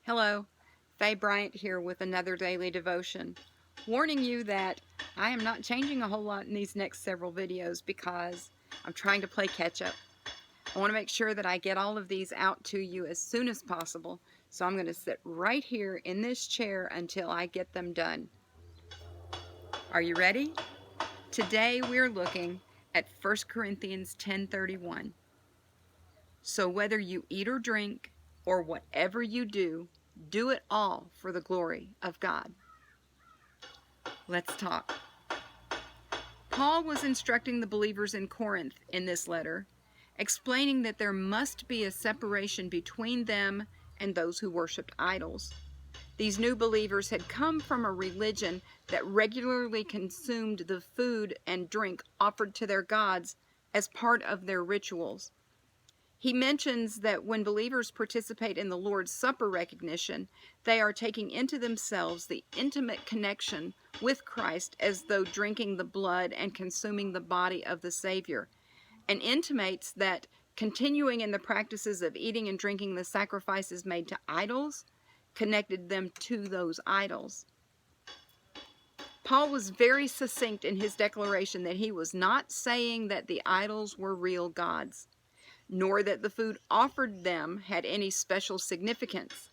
Hello, Faye Bryant here with another daily devotion, warning you that I am not changing a whole lot in these next several videos because I'm trying to play catch up. I want to make sure that I get all of these out to you as soon as possible, so I'm going to sit right here in this chair until I get them done. Are you ready? Today we're looking at 1 Corinthians 10:31. So whether you eat or drink, or whatever you do, do it all for the glory of God. Let's talk. Paul was instructing the believers in Corinth in this letter, explaining that there must be a separation between them and those who worshiped idols. These new believers had come from a religion that regularly consumed the food and drink offered to their gods as part of their rituals. He mentions that when believers participate in the Lord's Supper recognition, they are taking into themselves the intimate connection with Christ as though drinking the blood and consuming the body of the Savior, and intimates that continuing in the practices of eating and drinking the sacrifices made to idols connected them to those idols. Paul was very succinct in his declaration that he was not saying that the idols were real gods, nor that the food offered them had any special significance,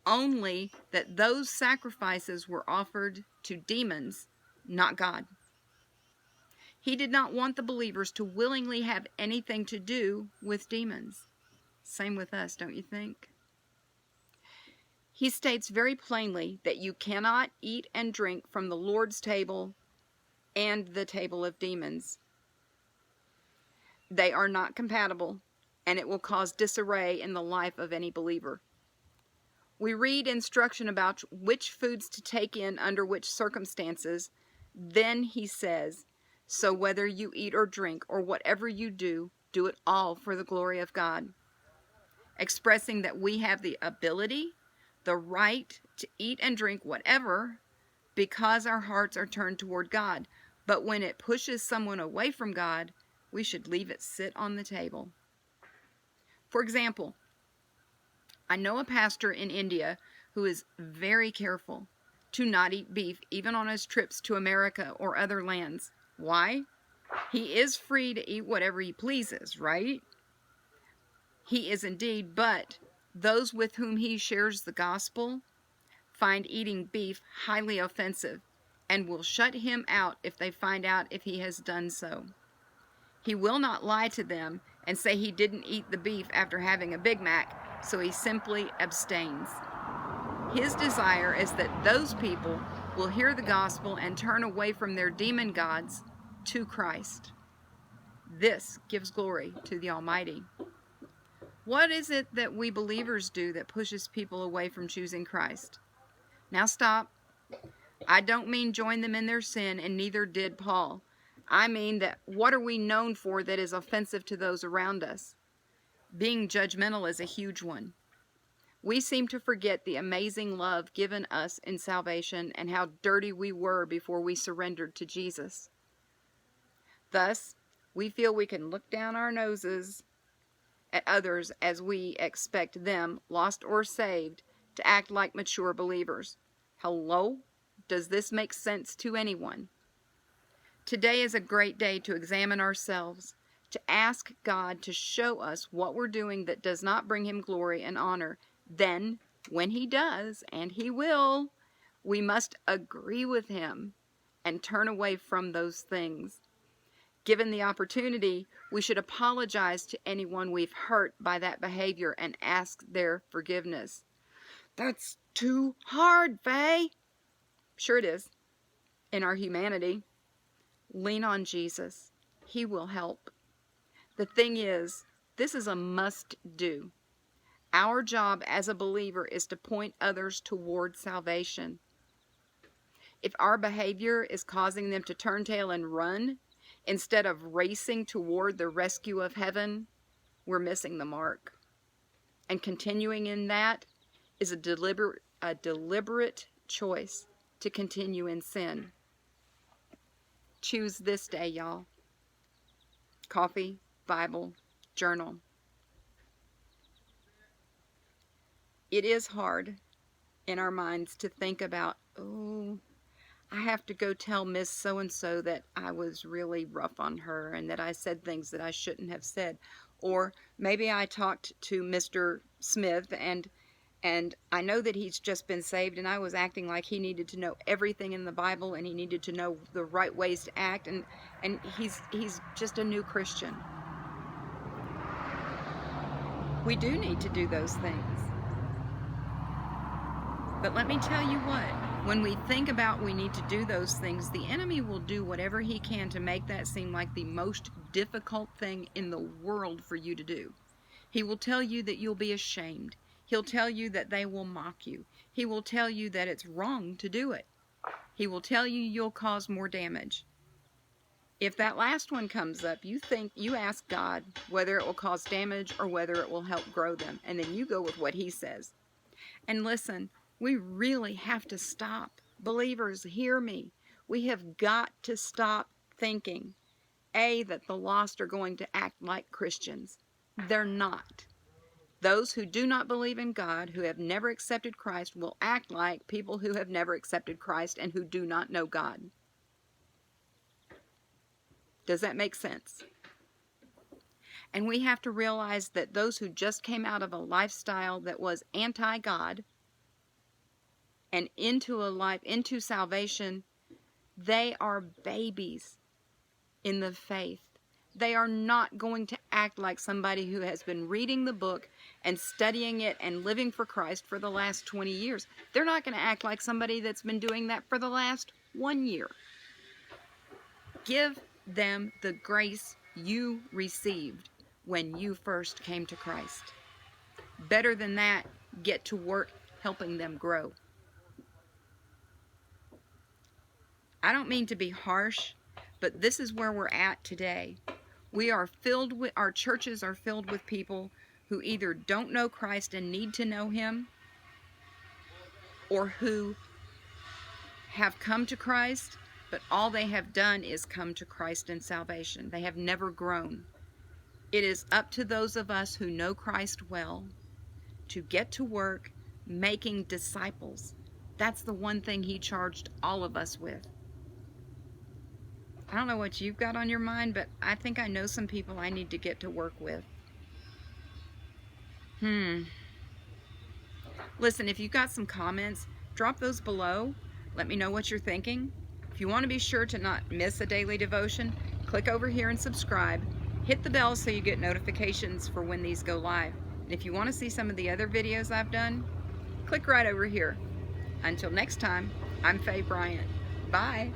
only that those sacrifices were offered to demons, not God. He did not want the believers to willingly have anything to do with demons. Same with us, don't you think? He states very plainly that you cannot eat and drink from the Lord's table and the table of demons. They are not compatible, and it will cause disarray in the life of any believer. We read instruction about which foods to take in under which circumstances. Then he says, so whether you eat or drink or whatever you do, do it all for the glory of God. Expressing that we have the ability, the right to eat and drink whatever because our hearts are turned toward God. But when it pushes someone away from God, we should leave it sit on the table. For example, I know a pastor in India who is very careful to not eat beef even on his trips to America or other lands. Why? He is free to eat whatever he pleases, right? He is indeed, but those with whom he shares the gospel find eating beef highly offensive and will shut him out if they find out if he has done so. He will not lie to them and say he didn't eat the beef after having a Big Mac, so he simply abstains. His desire is that those people will hear the gospel and turn away from their demon gods to Christ. This gives glory to the Almighty. What is it that we believers do that pushes people away from choosing Christ? Now stop. I don't mean join them in their sin, and neither did Paul. I mean that what are we known for that is offensive to those around us? Being judgmental is a huge one. We seem to forget the amazing love given us in salvation and how dirty we were before we surrendered to Jesus. Thus, we feel we can look down our noses at others as we expect them, lost or saved, to act like mature believers. Hello? Does this make sense to anyone? Today is a great day to examine ourselves, to ask God to show us what we're doing that does not bring Him glory and honor. Then, when He does, and He will, we must agree with Him and turn away from those things. Given the opportunity, we should apologize to anyone we've hurt by that behavior and ask their forgiveness. That's too hard, Faye. Sure it is. In our humanity, lean on Jesus. He will help. The thing is, this is a must-do. Our job as a believer is to point others toward salvation. If our behavior is causing them to turn tail and run, instead of racing toward the rescue of heaven, we're missing the mark. And continuing in that is a deliberate choice to continue in sin. Choose this day, y'all. Coffee, Bible, journal. It is hard in our minds to think about, oh, I have to go tell Miss So-and-so that I was really rough on her and that I said things that I shouldn't have said. Or maybe I talked to Mr. Smith and I know that he's just been saved, and I was acting like he needed to know everything in the Bible and he needed to know the right ways to act, and he's just a new Christian. We do need to do those things. But let me tell you what, when we think about we need to do those things, the enemy will do whatever he can to make that seem like the most difficult thing in the world for you to do. He will tell you that you'll be ashamed. He'll tell you that they will mock you. He will tell you that it's wrong to do it. He will tell you you'll cause more damage. If that last one comes up, you ask God whether it will cause damage or whether it will help grow them, and then you go with what he says. And listen, we really have to stop. Believers, hear me. We have got to stop thinking, A, that the lost are going to act like Christians. They're not. Those who do not believe in God, who have never accepted Christ, will act like people who have never accepted Christ and who do not know God. Does that make sense? And we have to realize that those who just came out of a lifestyle that was anti-God and into salvation, they are babies in the faith. They are not going to act like somebody who has been reading the book and studying it and living for Christ for the last 20 years. They're not going to act like somebody that's been doing that for the last 1 year. Give them the grace you received when you first came to Christ. Better than that, get to work helping them grow. I don't mean to be harsh, but this is where we're at today. Our churches are filled with people who either don't know Christ and need to know him, or who have come to Christ, but all they have done is come to Christ in salvation. They have never grown. It is up to those of us who know Christ well to get to work making disciples. That's the one thing he charged all of us with. I don't know what you've got on your mind, but I think I know some people I need to get to work with. Listen, if you've got some comments, drop those below. Let me know what you're thinking. If you want to be sure to not miss a daily devotion, click over here and subscribe. Hit the bell so you get notifications for when these go live. And if you want to see some of the other videos I've done, click right over here. Until next time, I'm Faye Bryant. Bye.